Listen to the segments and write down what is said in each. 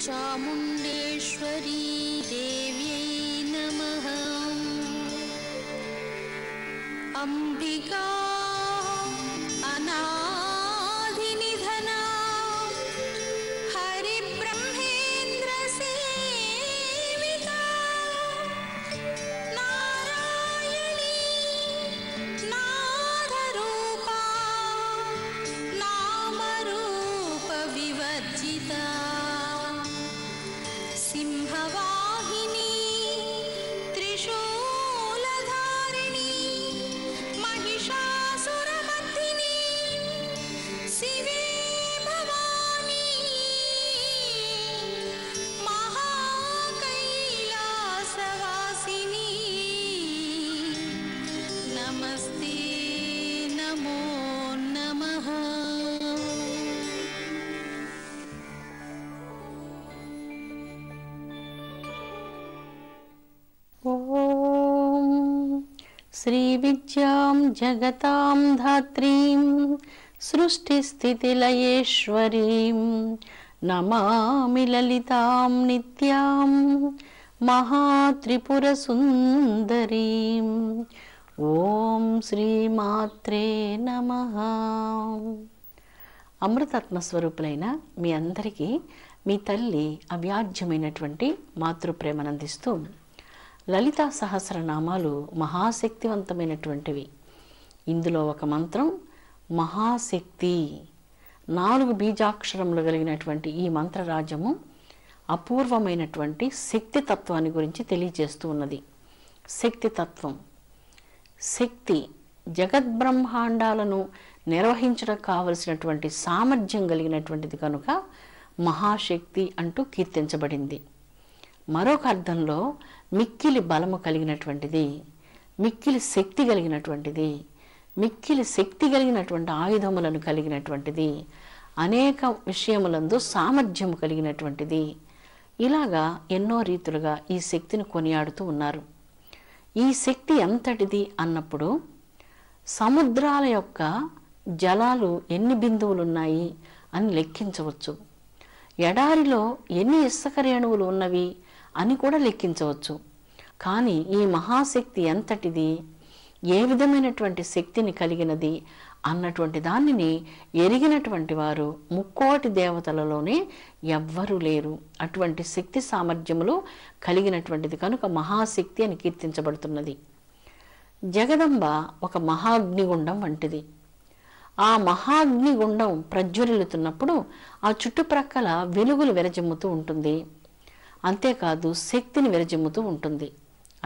चामुण्डेश्वरी देव्यै नमः। अम्बिका अनादिनिधना हरिब्रह्मेन्द्र सेविता नारायणी नादरूपा नामरूप विवर्जिता सिंहवाहिनी त्रिशूलधारिणी महिषासुरमर्दिनी शिवे भवानी महाकैलासवासिनी नमस्ते नमो नमः। श्रीविद्यां जगतां धात्रीं सृष्टिस्थितिलयेश्वरीं नमामि ललितां नित्यां महात्रिपुरसुन्दरीं। ఓం శ్రీమాత్రే నమః. అమృతాత్మ స్వరూపులైన మీ అందరికీ మీ తల్లి అవ్యాజ్యమైనటువంటి మాతృప్రేమనందిస్తూ లలితా సహస్రనామాలు మహాశక్తివంతమైనటువంటివి. ఇందులో ఒక మంత్రం మహాశక్తి. 4 బీజాక్షరములు కలిగినటువంటి ఈ మంత్రరాజము అపూర్వమైనటువంటి శక్తి తత్వాన్ని గురించి తెలియజేస్తూ ఉన్నది. శక్తి తత్వం, శక్తి జగద్బ్రహ్మాండాలను నిర్వహించడం కావలసినటువంటి సామర్థ్యం కలిగినటువంటిది కనుక మహాశక్తి అంటూ కీర్తించబడింది. మరొక అర్థంలో మిక్కిలి బలము కలిగినటువంటిది, మిక్కిలి శక్తి కలిగినటువంటిది, మిక్కిలి శక్తి కలిగినటువంటి ఆయుధములను కలిగినటువంటిది, అనేక విషయములందు సామర్థ్యం కలిగినటువంటిది. ఇలాగా ఎన్నో రీతులుగా ఈ శక్తిని కొనియాడుతూ ఉన్నారు. ఈ శక్తి ఎంతటిది అన్నప్పుడు సముద్రాల యొక్క జలాలు ఎన్ని బిందువులు ఉన్నాయి అని లెక్కించవచ్చు. ఎడారిలో ఎన్ని ఇసుక రేణువులు ఉన్నవి అని కూడా లెక్కించవచ్చు. కానీ ఈ మహాశక్తి ఎంతటిది, ఏ విధమైనటువంటి శక్తిని కలిగినది అన్నటువంటి దానిని ఎరిగినటువంటి వారు ముక్కోటి దేవతలలోనే ఎవ్వరూ లేరు. అటువంటి శక్తి సామర్థ్యములు కలిగినటువంటిది కనుక మహాశక్తి అని కీర్తించబడుతున్నది. జగదంబ ఒక మహాగ్నిగుండం వంటిది. ఆ మహాగ్నిగుండం ప్రజ్వరిల్లుతున్నప్పుడు ఆ చుట్టుప్రక్కల వెలుగులు విరజిమ్ముతూ ఉంటుంది. అంతేకాదు శక్తిని విరజిమ్ముతూ ఉంటుంది.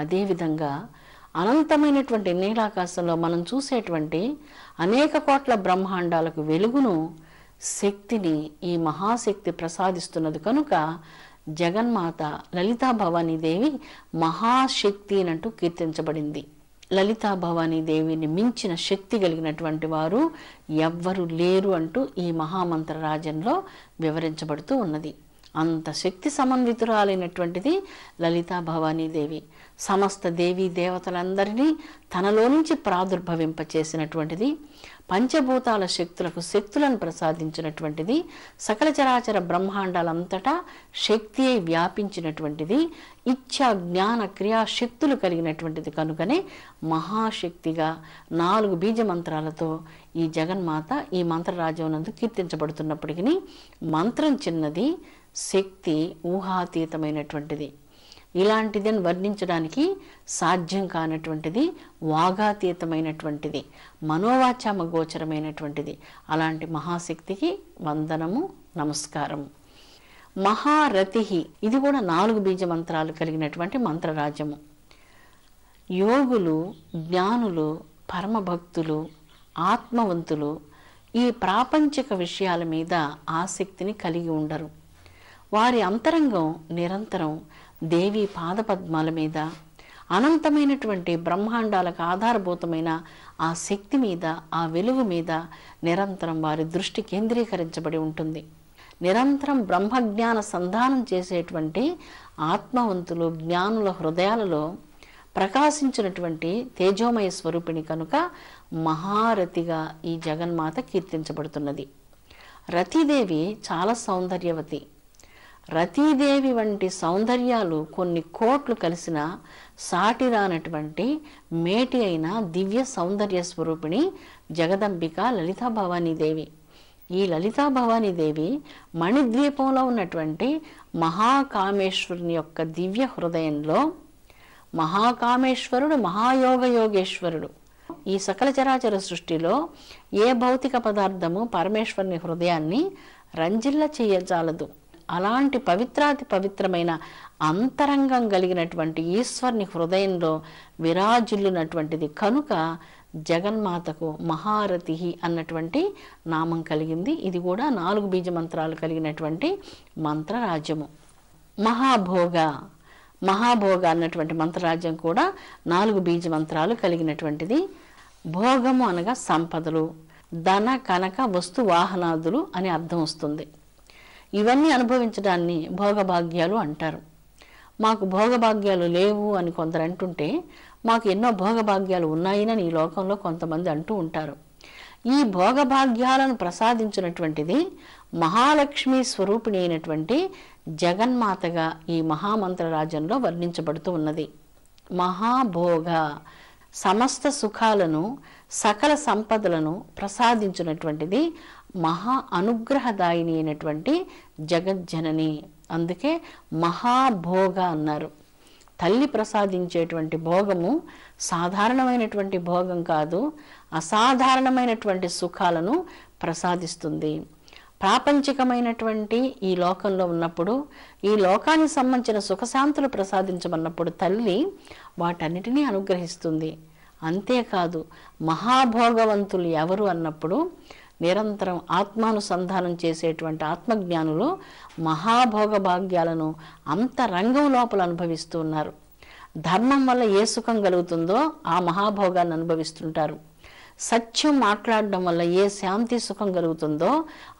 అదేవిధంగా అనంతమైనటువంటి నీలాకాశంలో మనం చూసేటువంటి అనేక కోట్ల బ్రహ్మాండాలకు వెలుగును, శక్తిని ఈ మహాశక్తి ప్రసాదిస్తున్నది కనుక జగన్మాత లలితా భవానీదేవి మహాశక్తి అంటూ కీర్తించబడింది. లలితా భవానీదేవిని మించిన శక్తి కలిగినటువంటి వారు ఎవ్వరూ లేరు అంటూ ఈ మహామంత్రరాజంలో వివరించబడుతూ ఉన్నది. అంత శక్తి సమన్వితురాలైనటువంటిది లలితా భవానీదేవి. సమస్త దేవీ దేవతలందరినీ తనలో నుంచి ప్రాదుర్భవింపచేసినటువంటిది, పంచభూతాల శక్తులకు శక్తులను ప్రసాదించినటువంటిది, సకల చరాచర బ్రహ్మాండాలంతటా శక్తి అయి వ్యాపించినటువంటిది, ఇచ్ఛా జ్ఞాన క్రియా శక్తులు కలిగినటువంటిది కనుకనే మహాశక్తిగా 4 బీజ మంత్రాలతో ఈ జగన్మాత ఈ మంత్రరాజ్యమునందు కీర్తించబడుతున్నప్పటికీ మంత్రం చిన్నది, శక్తి ఊహాతీతమైనటువంటిది. ఇలాంటిదని వర్ణించడానికి సాధ్యం కానటువంటిది, వాగాతీతమైనటువంటిది, మనోవాచామ గోచరమైనటువంటిది. అలాంటి మహాశక్తికి వందనము, నమస్కారము. మహారథి, ఇది కూడా 4 బీజ మంత్రాలు కలిగినటువంటి మంత్రరాజ్యము. యోగులు, జ్ఞానులు, పరమభక్తులు, ఆత్మవంతులు ఈ ప్రాపంచిక విషయాల మీద ఆసక్తిని కలిగి ఉండరు. వారి అంతరంగం నిరంతరం దేవి పాదపద్మాల మీద, అనంతమైనటువంటి బ్రహ్మాండాలకు ఆధారభూతమైన ఆ శక్తి మీద, ఆ వెలుగు మీద నిరంతరం వారి దృష్టి కేంద్రీకరించబడి ఉంటుంది. నిరంతరం బ్రహ్మజ్ఞాన సంధానం చేసేటువంటి ఆత్మవంతులు, జ్ఞానుల హృదయాలలో ప్రకాశించినటువంటి తేజోమయ స్వరూపిణి కనుక మహారథిగా ఈ జగన్మాత కీర్తించబడుతున్నది. రతీదేవి చాలా సౌందర్యవతి. రతీదేవి వంటి సౌందర్యాలు కొన్ని కోట్లు కలిసిన సాటిరానటువంటి మేటి అయిన దివ్య సౌందర్య స్వరూపిణి జగదంబిక లలితా భవానీదేవి. ఈ లలితా భవానీదేవి మణిద్వీపంలో ఉన్నటువంటి మహాకామేశ్వరుని యొక్క దివ్య హృదయంలో, మహాకామేశ్వరుడు మహాయోగ యోగేశ్వరుడు. ఈ సకల చరాచర సృష్టిలో ఏ భౌతిక పదార్థము పరమేశ్వరుని హృదయాన్ని రంజిల్ల చేయజాలదు. అలాంటి పవిత్రాతి పవిత్రమైన అంతరంగం కలిగినటువంటి ఈశ్వరుని హృదయంలో విరాజిల్లునటువంటిది కనుక జగన్మాతకు మహారథి అన్నటువంటి నామం కలిగింది. ఇది కూడా 4 బీజ మంత్రాలు కలిగినటువంటి మంత్రరాజ్యము. మహాభోగ అన్నటువంటి మంత్రరాజ్యం కూడా 4 బీజ మంత్రాలు కలిగినటువంటిది. భోగము అనగా సంపదలు, ధన కనక వస్తు వాహనాదులు అని అర్థం వస్తుంది. ఇవన్నీ అనుభవించడాన్ని భోగభాగ్యాలు అంటారు. మాకు భోగభాగ్యాలు లేవు అని కొందరు అంటుంటే, మాకు ఎన్నో భోగభాగ్యాలు ఉన్నాయని ఈ లోకంలో కొంతమంది అంటూ ఉంటారు. ఈ భోగభాగ్యాలను ప్రసాదించినటువంటిది మహాలక్ష్మి స్వరూపిణి అయినటువంటి జగన్మాతగా ఈ మహామంత్రరాజ్యంలో వర్ణించబడుతూ ఉన్నది. మహాభోగ సమస్త సుఖాలను, సకల సంపదలను ప్రసాదించినటువంటిది మహా అనుగ్రహదాయిని అయినటువంటి జగజ్జనని. అందుకే మహాభోగ అన్నారు. తల్లి ప్రసాదించేటువంటి భోగము సాధారణమైనటువంటి భోగం కాదు, అసాధారణమైనటువంటి సుఖాలను ప్రసాదిస్తుంది. ప్రాపంచికమైనటువంటి ఈ లోకంలో ఉన్నప్పుడు, ఈ లోకానికి సంబంధించిన సుఖశాంతులు ప్రసాదించమన్నప్పుడు తల్లి వాటన్నిటినీ అనుగ్రహిస్తుంది. అంతేకాదు మహాభోగవంతులు ఎవరు అన్నప్పుడు నిరంతరం ఆత్మానుసంధానం చేసేటువంటి ఆత్మజ్ఞానులు మహాభోగ భాగ్యాలను అంతరంగం లోపల అనుభవిస్తూ ఉన్నారు. ధర్మం వల్ల ఏ సుఖం కలుగుతుందో ఆ మహాభోగాన్ని అనుభవిస్తుంటారు. సత్యం మాట్లాడడం వల్ల ఏ శాంతి సుఖం కలుగుతుందో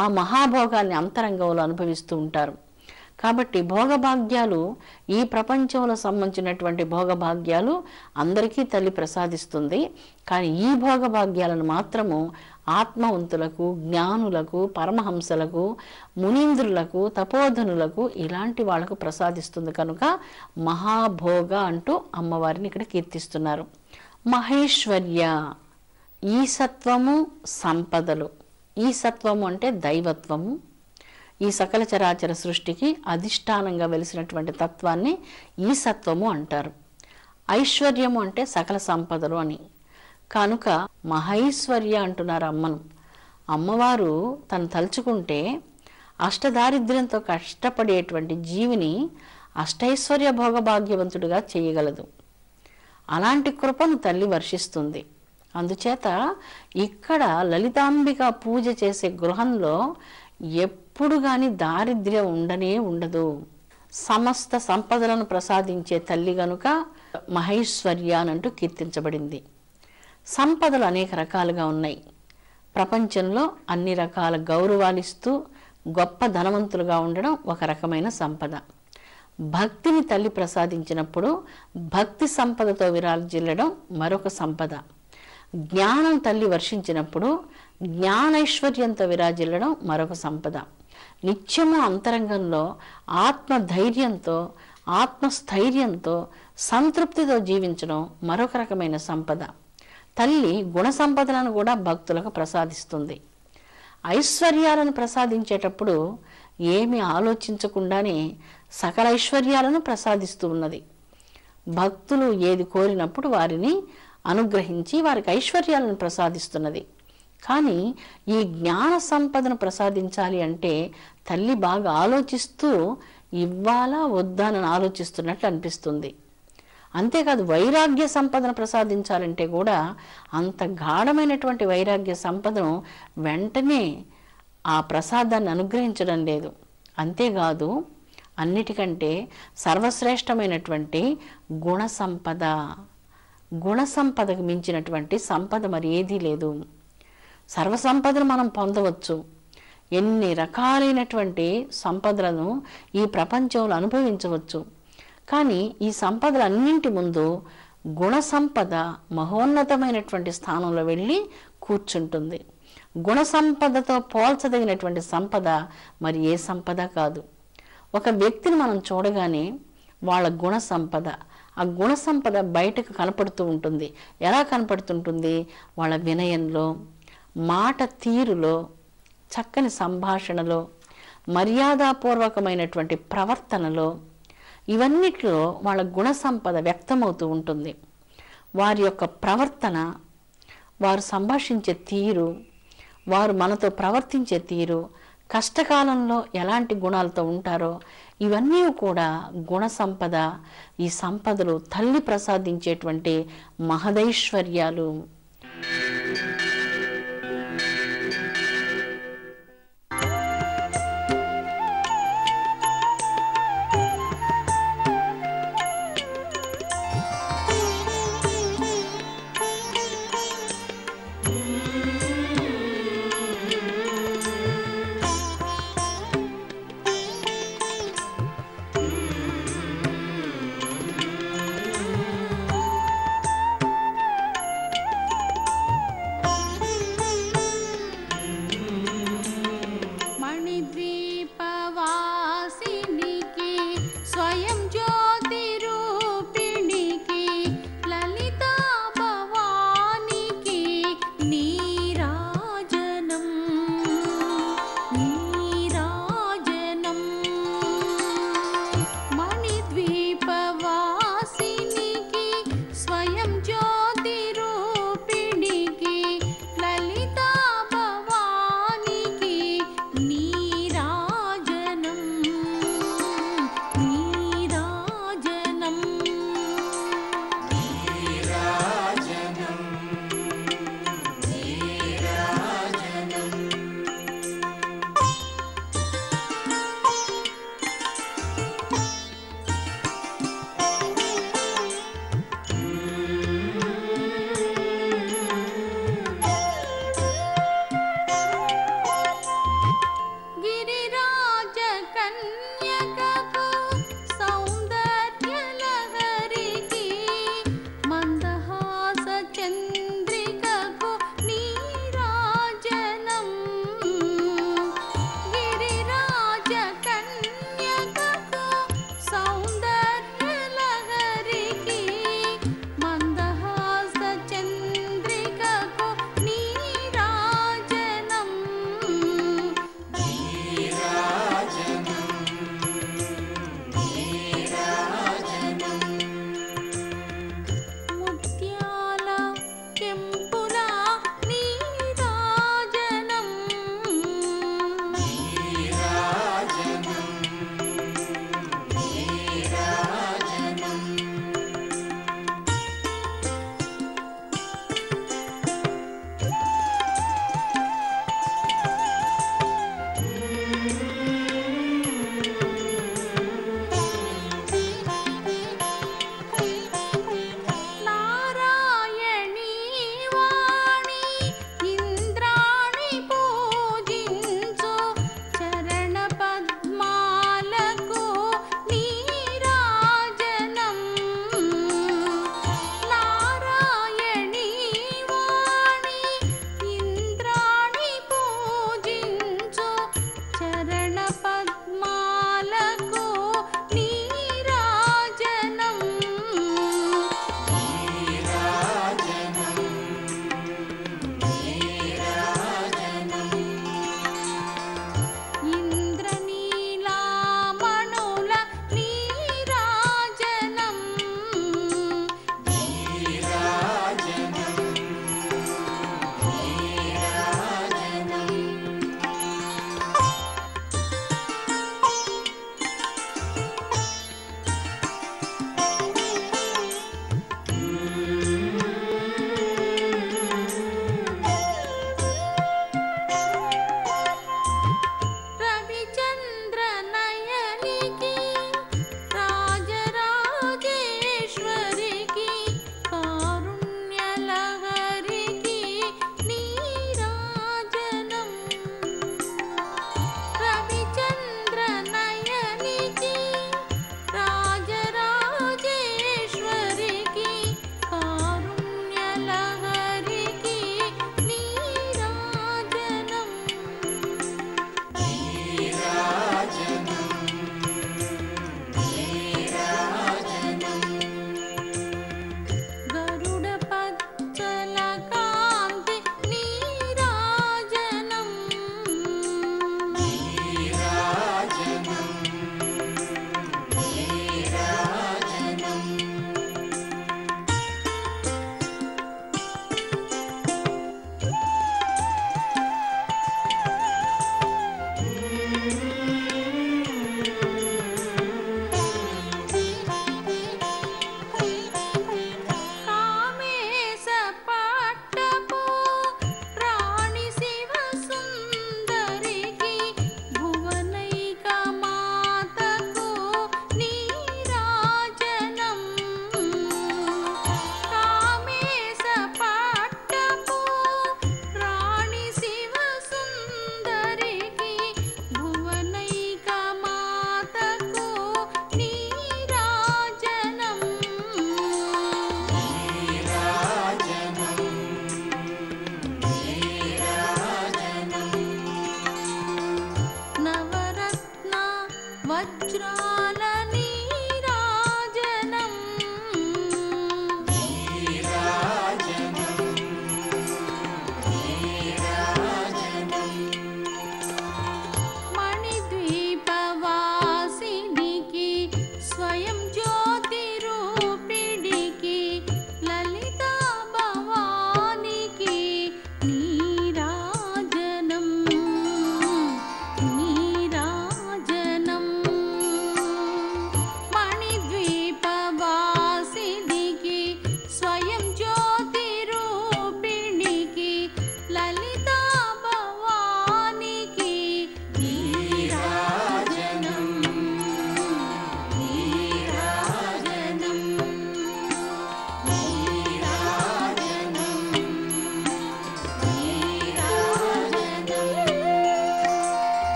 ఆ మహాభోగాన్ని అంతరంగంలో అనుభవిస్తూ ఉంటారు. కాబట్టి భోగభాగ్యాలు, ఈ ప్రపంచంలో సంబంధించినటువంటి భోగభాగ్యాలు అందరికీ తల్లి ప్రసాదిస్తుంది. కానీ ఈ భోగభాగ్యాలను మాత్రము ఆత్మవంతులకు, జ్ఞానులకు, పరమహంసలకు, మునీంద్రులకు, తపోధనులకు ఇలాంటి వాళ్లకు ప్రసాదిస్తుంది కనుక మహాభోగ అంటూ అమ్మవారిని ఇక్కడ కీర్తిస్తున్నారు. మహేశ్వర్య, ఈసత్వము, సంపదలు. ఈసత్వము అంటే దైవత్వము. ఈ సకల చరాచర సృష్టికి అధిష్టానంగా వెలిసినటువంటి తత్వాన్ని ఈసత్వము అంటారు. ఐశ్వర్యము అంటే సకల సంపదలు అని. కనుక మహైశ్వర్య అంటున్నారు అమ్మను. అమ్మవారు తను తలుచుకుంటే అష్టదారిద్ర్యంతో కష్టపడేటువంటి జీవిని అష్టైశ్వర్య భోగభాగ్యవంతుడిగా చేయగలదు. అలాంటి కృపను తల్లి వర్షిస్తుంది. అందుచేత ఇక్కడ లలితాంబిక పూజ చేసే గృహంలో ఎప్పుడు కానీ దారిద్ర్యం ఉండనే ఉండదు. సమస్త సంపదలను ప్రసాదించే తల్లి గనుక మహైశ్వర్య అనంటూ కీర్తించబడింది. సంపదలు అనేక రకాలుగా ఉన్నాయి. ప్రపంచంలో అన్ని రకాల గౌరవాలిస్తూ గొప్ప ధనవంతులుగా ఉండడం ఒక రకమైన సంపద. భక్తిని తల్లి ప్రసాదించినప్పుడు భక్తి సంపదతో విరాజిల్లడం మరొక సంపద. జ్ఞానం తల్లి వర్షించినప్పుడు జ్ఞానైశ్వర్యంతో విరాజిల్లడం మరొక సంపద. నిత్యము అంతరంగంలో ఆత్మధైర్యంతో, ఆత్మస్థైర్యంతో, సంతృప్తితో జీవించడం మరొక రకమైన సంపద. తల్లి గుణ సంపదలను కూడా భక్తులకు ప్రసాదిస్తుంది. ఐశ్వర్యాలను ప్రసాదించేటప్పుడు ఏమి ఆలోచించకుండానే సకల ఐశ్వర్యాలను ప్రసాదిస్తూ ఉన్నది. భక్తులు ఏది కోరినప్పుడు వారిని అనుగ్రహించి వారికి ఐశ్వర్యాలను ప్రసాదిస్తున్నది. కానీ ఈ జ్ఞాన సంపదను ప్రసాదించాలి అంటే తల్లి బాగా ఆలోచిస్తూ ఇవ్వాలా వద్దా అని ఆలోచిస్తున్నట్లు అనిపిస్తుంది. అంతేకాదు వైరాగ్య సంపదను ప్రసాదించాలంటే కూడా అంత గాఢమైనటువంటి వైరాగ్య సంపదను వెంటనే ఆ ప్రసాదాన్ని అనుగ్రహించడం లేదు. అంతేకాదు అన్నిటికంటే సర్వశ్రేష్టమైనటువంటి గుణ సంపద, గుణ సంపదకు మించినటువంటి సంపద మరి ఏదీ లేదు. సర్వసంపదను మనం పొందవచ్చు, ఎన్ని రకాలైనటువంటి సంపదలను ఈ ప్రపంచంలో అనుభవించవచ్చు. కానీ ఈ సంపదలన్నింటి ముందు గుణ సంపద మహోన్నతమైనటువంటి స్థానంలో వెళ్ళి కూర్చుంటుంది. గుణ సంపదతో పోల్చదగినటువంటి సంపద మరి ఏ సంపద కాదు. ఒక వ్యక్తిని మనం చూడగానే వాళ్ళ గుణ సంపద, ఆ గుణ సంపద బయటకు కనపడుతూ ఉంటుంది. ఎలా కనపడుతుంటుంది? వాళ్ళ వినయంలో, మాట తీరులో, చక్కని సంభాషణలో, మర్యాదపూర్వకమైనటువంటి ప్రవర్తనలో, ఇవన్నిట్లో వాళ్ళ గుణ సంపద వ్యక్తమవుతూ ఉంటుంది. వారి యొక్క ప్రవర్తన, వారు సంభాషించే తీరు, వారు మనతో ప్రవర్తించే తీరు, కష్టకాలంలో ఎలాంటి గుణాలతో ఉంటారో ఇవన్నీ కూడా గుణ సంపద. ఈ సంపదలు తల్లి ప్రసాదించేటువంటి మహదైశ్వర్యాలు.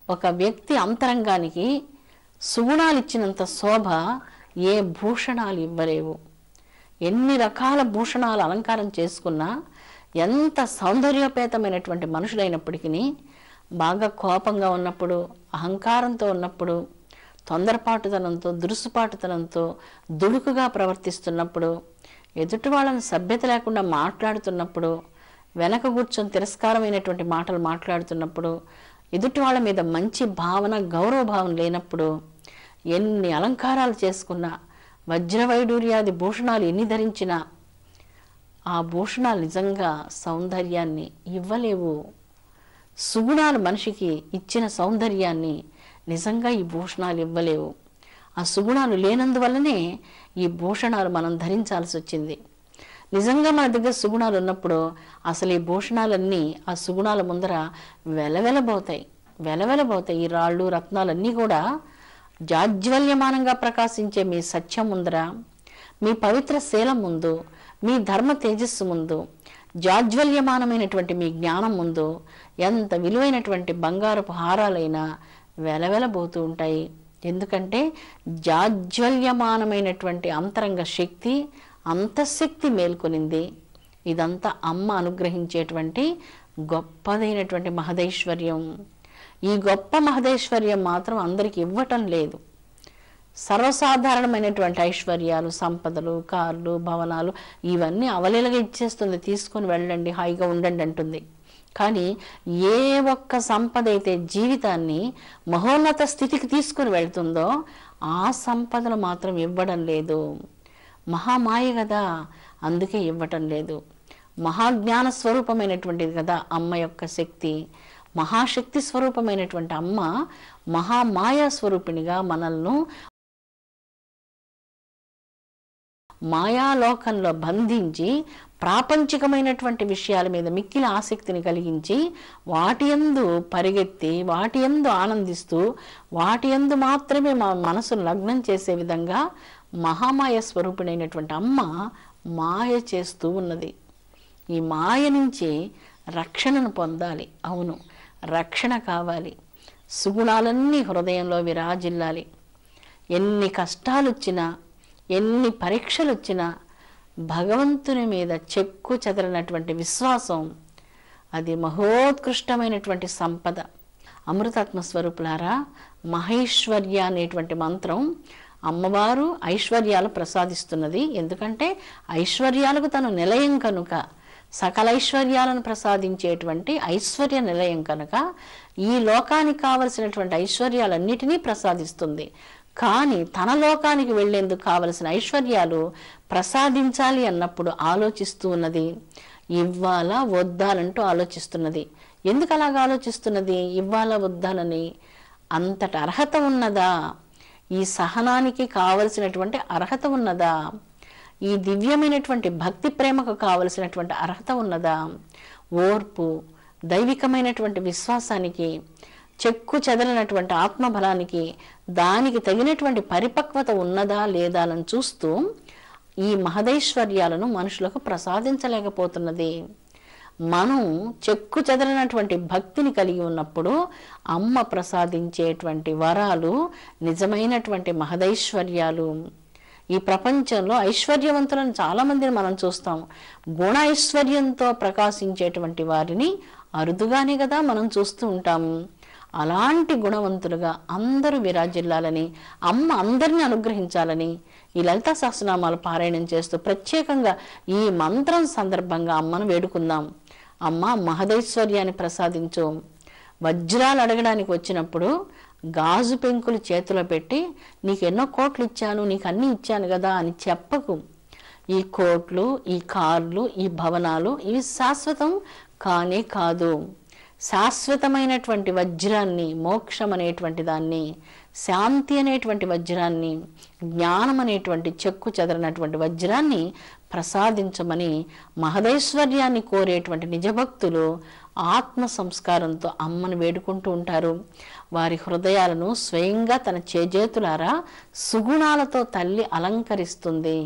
ఒక వ్యక్తి అంతరంగానికి సుగుణాలు ఇచ్చినంత శోభ ఏ భూషణాలు ఇవ్వలేవు. ఎన్ని రకాల భూషణాలు అలంకారం చేసుకున్నా, ఎంత సౌందర్యోపేతమైనటువంటి మనుషులైనప్పటికీ బాగా కోపంగా ఉన్నప్పుడు, అహంకారంతో ఉన్నప్పుడు, తొందరపాటుతనంతో, దురుసుపాటుతనంతో, దుడుకుగా ప్రవర్తిస్తున్నప్పుడు, ఎదుటి వాళ్ళని సభ్యత లేకుండా మాట్లాడుతున్నప్పుడు, వెనక కూర్చొని తిరస్కారమైనటువంటి మాటలు మాట్లాడుతున్నప్పుడు, ఎదుటి వాళ్ళ మీద మంచి భావన, గౌరవ భావన లేనప్పుడు, ఎన్ని అలంకారాలు చేసుకున్నా, వజ్రవైడూర్యాది భూషణాలు ఎన్ని ధరించినా ఆ భూషణాలు నిజంగా సౌందర్యాన్ని ఇవ్వలేవు. సుగుణాలు మనిషికి ఇచ్చిన సౌందర్యాన్ని నిజంగా ఈ భూషణాలు ఇవ్వలేవు. ఆ సుగుణాలు లేనందువల్లనే ఈ భూషణాలు మనం ధరించాల్సి వచ్చింది. నిజంగా మన దగ్గర సుగుణాలు ఉన్నప్పుడు అసలు ఈ భూషణాలన్నీ ఆ సుగుణాల ముందర వెలవెలబోతాయి. ఈ రాళ్ళు రత్నాలన్నీ కూడా జాజ్వల్యమానంగా ప్రకాశించే మీ సత్యం ముందర, మీ పవిత్ర శీలం ముందు, మీ ధర్మ తేజస్సు ముందు, జాజ్వల్యమానమైనటువంటి మీ జ్ఞానం ముందు ఎంత విలువైనటువంటి బంగారపు హారాలైనా వెలవెలబోతూ ఉంటాయి. ఎందుకంటే జాజ్వల్యమానమైనటువంటి అంతరంగ శక్తి, అంతఃశక్తి మేల్కొనింది. ఇదంతా అమ్మ అనుగ్రహించేటువంటి గొప్పదైనటువంటి మహదైశ్వర్యం. ఈ గొప్ప మహదైశ్వర్యం మాత్రం అందరికి ఇవ్వటం లేదు. సర్వసాధారణమైనటువంటి ఐశ్వర్యాలు, సంపదలు, కార్లు, భవనాలు ఇవన్నీ అవలీలగా ఇచ్చేస్తుంది. తీసుకొని వెళ్ళండి, హాయిగా ఉండండి అంటుంది. కానీ ఏ ఒక్క సంపద అయితే జీవితాన్ని మహోన్నత స్థితికి తీసుకుని వెళ్తుందో ఆ సంపదలు మాత్రం ఇవ్వడం లేదు. మహామాయ కదా, అందుకే ఇవ్వటం లేదు. మహాజ్ఞాన స్వరూపమైనటువంటిది కదా అమ్మ యొక్క శక్తి. మహాశక్తి స్వరూపమైనటువంటి అమ్మ మహామాయా స్వరూపిణిగా మనల్ని మాయాలోకంలో బంధించి ప్రాపంచికమైనటువంటి విషయాల మీద మిక్కిలి ఆసక్తిని కలిగించి వాటి యందు పరిగెత్తి, వాటి యందు ఆనందిస్తూ, వాటి యందు మాత్రమే మా మనసును లగ్నం చేసే విధంగా మహామాయ స్వరూపిణైనటువంటి అమ్మ మాయ చేస్తూ ఉన్నది. ఈ మాయ నుంచి రక్షణను పొందాలి. అవును, రక్షణ కావాలి. సుగుణాలన్నీ హృదయంలో విరాజిల్లాలి. ఎన్ని కష్టాలు వచ్చినా, ఎన్ని పరీక్షలు వచ్చినా భగవంతుని మీద చెక్కు చెదరనటువంటి విశ్వాసం, అది మహోత్కృష్టమైనటువంటి సంపద. అమృతాత్మ స్వరూపులారా, మహైశ్వర్య అనేటువంటి మంత్రం అమ్మవారు ఐశ్వర్యాలు ప్రసాదిస్తున్నది. ఎందుకంటే ఐశ్వర్యాలకు తను నిలయం కనుక, సకల ఐశ్వర్యాలను ప్రసాదించేటువంటి ఐశ్వర్య నిలయం కనుక ఈ లోకానికి కావలసినటువంటి ఐశ్వర్యాలన్నిటినీ ప్రసాదిస్తుంది. కానీ తన లోకానికి వెళ్లేందుకు కావలసిన ఐశ్వర్యాలు ప్రసాదించాలి అన్నప్పుడు ఆలోచిస్తూ ఉన్నది. ఇవ్వాలా వద్దానంటూ ఆలోచిస్తున్నది. ఎందుకు అలాగ ఆలోచిస్తున్నది? ఇవ్వాలా వద్దానని అంతటి అర్హత ఉన్నదా? ఈ సహనానికి కావలసినటువంటి అర్హత ఉన్నదా? ఈ దివ్యమైనటువంటి భక్తి ప్రేమకు కావలసినటువంటి అర్హత ఉన్నదా? ఓర్పు, దైవికమైనటువంటి విశ్వాసానికి, చెక్కు చెదలనటువంటి ఆత్మబలానికి దానికి తగినటువంటి పరిపక్వత ఉన్నదా లేదా అని చూస్తూ ఈ మహదైశ్వర్యాలను మనుషులకు ప్రసాదించలేకపోతున్నది. మనం చెక్కు చెదలనటువంటి భక్తిని కలిగి ఉన్నప్పుడు అమ్మ ప్రసాదించేటువంటి వరాలు నిజమైనటువంటి మహదైశ్వర్యాలు. ఈ ప్రపంచంలో ఐశ్వర్యవంతులను చాలా మందిని మనం చూస్తాం. గుణ ఐశ్వర్యంతో ప్రకాశించేటువంటి వారిని అరుదుగానే కదా మనం చూస్తూ ఉంటాము. అలాంటి గుణవంతులుగా అందరూ విరాజిల్లాలని, అమ్మ అందరినీ అనుగ్రహించాలని ఈ లలితా సహస్రనామాలు పారాయణం చేస్తూ ప్రత్యేకంగా ఈ మంత్రం సందర్భంగా అమ్మను వేడుకుందాం. అమ్మ మహదైశ్వర్యాన్ని ప్రసాదించు. వజ్రాలు అడగడానికి వచ్చినప్పుడు గాజు పెంకులు చేతిలో పెట్టి నీకు ఎన్నో కోట్లు ఇచ్చాను, నీకు అన్నీ ఇచ్చాను కదా అని చెప్పకు. ఈ కోట్లు, ఈ కార్లు, ఈ భవనాలు ఇవి శాశ్వతం కానే కాదు. శాశ్వతమైనటువంటి వజ్రాన్ని, మోక్షం అనేటువంటి దాన్ని, శాంతి అనేటువంటి వజ్రాన్ని, జ్ఞానం అనేటువంటి చెక్కు చెదరనటువంటి వజ్రాన్ని ప్రసాదించమని మహదైశ్వర్యాన్ని కోరేటువంటి నిజభక్తులు ఆత్మ సంస్కారంతో అమ్మను వేడుకుంటూ ఉంటారు. వారి హృదయాలను స్వయంగా తన చేజేతులారా సుగుణాలతో తల్లి అలంకరిస్తుంది.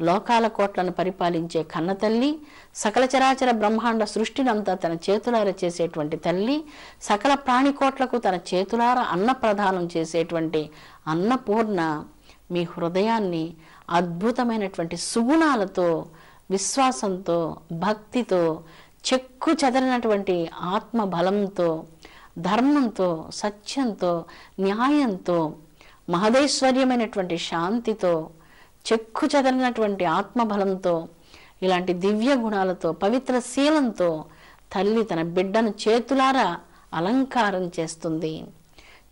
లోకాల కోట్లను పరిపాలించే కన్న తల్లి, సకల చరాచర బ్రహ్మాండ సృష్టినంతా తన చేతులార చేసేటువంటి తల్లి, సకల ప్రాణికోట్లకు తన చేతులార అన్నప్రదానం చేసేటువంటి అన్నపూర్ణ మీ హృదయాన్ని అద్భుతమైనటువంటి సుగుణాలతో, విశ్వాసంతో, భక్తితో, చెక్కు చెదరినటువంటి ఆత్మబలంతో, ధర్మంతో, సత్యంతో, న్యాయంతో, మహదైశ్వర్యమైనటువంటి శాంతితో, చెక్కు చెదరినటువంటి ఆత్మబలంతో, ఇలాంటి దివ్య గుణాలతో, పవిత్ర శీలంతో తల్లి తన బిడ్డను చేతులారా అలంకారం చేస్తుంది.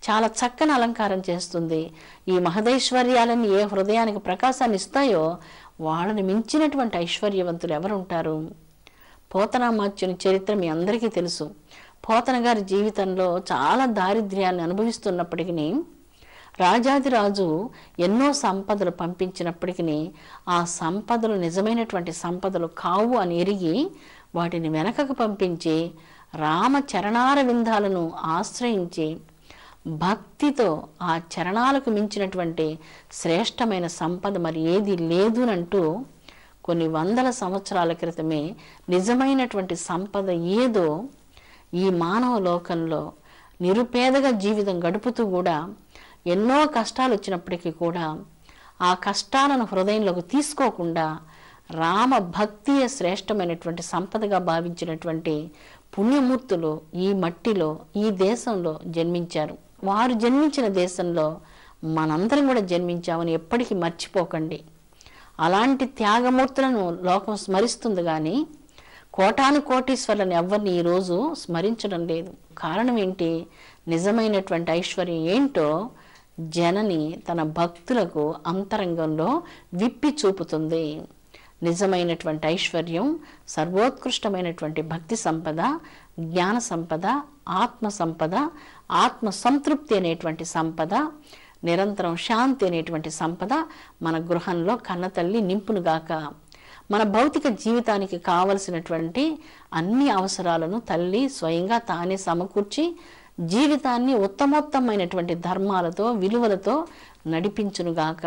చాలా చక్కని అలంకారం చేస్తుంది. ఈ మహదైశ్వర్యాలని ఏ హృదయానికి ప్రకాశాన్ని ఇస్తాయో వాళ్ళని మించినటువంటి ఐశ్వర్యవంతులు ఎవరుంటారు? పోతనామాత్యుని చరిత్ర మీ అందరికీ తెలుసు. పోతన గారి జీవితంలో చాలా దారిద్ర్యాన్ని అనుభవిస్తున్నప్పటికీ, రాజాదిరాజు ఎన్నో సంపదలు పంపించినప్పటికీ ఆ సంపదలు నిజమైనటువంటి సంపదలు కావు అని ఎరిగి వాటిని వెనకకు పంపించి రామ చరణార విందాలను ఆశ్రయించి భక్తితో ఆ చరణాలకు మించినటువంటి శ్రేష్టమైన సంపద మరి ఏది లేదునంటూ కొన్ని వందల సంవత్సరాల క్రితమే నిజమైనటువంటి సంపద ఏదో ఈ మానవ లోకంలో నిరుపేదగా జీవితం గడుపుతూ కూడా ఎన్నో కష్టాలు వచ్చినప్పటికీ కూడా ఆ కష్టాలను హృదయంలోకి తీసుకోకుండా రామ భక్తియే శ్రేష్టమైనటువంటి సంపదగా భావించినటువంటి పుణ్యమూర్తులు ఈ మట్టిలో, ఈ దేశంలో జన్మించారు. వారు జన్మించిన దేశంలో మనందరం కూడా జన్మించామని ఎప్పటికీ మర్చిపోకండి. అలాంటి త్యాగమూర్తులను లోకం స్మరిస్తుంది కానీ కోటాను కోటీశ్వర్లను ఎవరిని ఈరోజు స్మరించడం లేదు. కారణం ఏంటి? నిజమైనటువంటి ఐశ్వర్యం ఏంటో జనని తన భక్తులకు అంతరంగంలో విప్పి చూపుతుంది. నిజమైనటువంటి ఐశ్వర్యం సర్వోత్కృష్టమైనటువంటి భక్తి సంపద, జ్ఞాన సంపద, ఆత్మ సంపద, ఆత్మ సంతృప్తి అనేటువంటి సంపద, నిరంతరం శాంతి అనేటువంటి సంపద మన గృహంలో కన్నతల్లి నింపునుగాక. మన భౌతిక జీవితానికి కావలసినటువంటి అన్ని అవసరాలను తల్లి స్వయంగా తానే సమకూర్చి జీవితాన్ని ఉత్తమోత్తమైనటువంటి ధర్మాలతో, విలువలతో నడిపించునుగాక.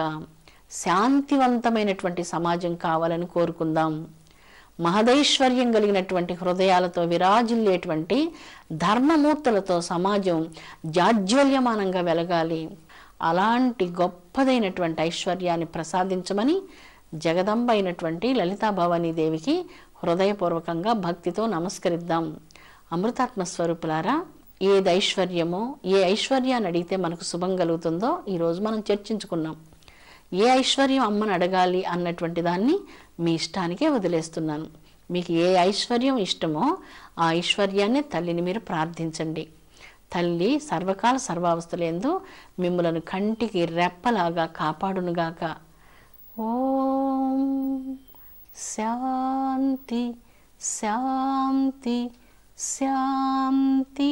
శాంతివంతమైనటువంటి సమాజం కావాలని కోరుకుందాం. మహదైశ్వర్యం కలిగినటువంటి హృదయాలతో విరాజిల్లేటువంటి ధర్మమూర్తులతో సమాజం జాజ్వల్యమానంగా వెలగాలి. అలాంటి గొప్పదైనటువంటి ఐశ్వర్యాన్ని ప్రసాదించమని జగదంబ అయినటువంటి లలితాభవానీ దేవికి హృదయపూర్వకంగా భక్తితో నమస్కరిద్దాం. అమృతాత్మ స్వరూపులారా, ఏది ఐశ్వర్యమో, ఏ ఐశ్వర్యాన్ని అడిగితే మనకు శుభం కలుగుతుందో ఈరోజు మనం చర్చించుకున్నాం. ఏ ఐశ్వర్యం అమ్మని అడగాలి అన్నటువంటి దాన్ని మీ ఇష్టానికే వదిలేస్తున్నాను. మీకు ఏ ఐశ్వర్యం ఇష్టమో ఆ ఐశ్వర్యాన్ని తల్లిని మీరు ప్రార్థించండి. తల్లి సర్వకాల సర్వావస్థలందు మిమ్ములను కంటికి రెప్పలాగా కాపాడునుగాక. ఓం శాంతి శాంతి శాంతి.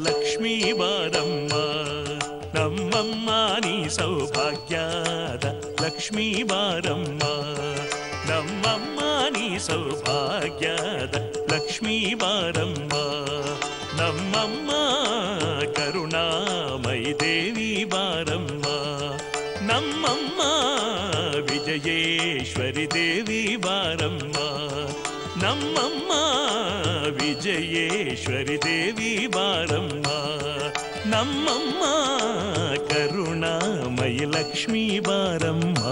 లక్ష్మీ బారమ్మ నమ్మమ్మ నీ సౌభాగ్యాద లక్ష్మీ బారమ్మ నమ్మమ్మ నీ సౌభాగ్యాద లక్ష్మీ బారమ్మ నమ్మమ్మ కరుణామయి దేవి బారమ్మ నమ్మమ్మ విజయేశ్వరి దేవి బారమ్మ నమ్మమ్మ విజయేశ్వరి దేవి బారమ్మ నమ్మమ్మ కరుణామయి లక్ష్మీ బారమ్మ.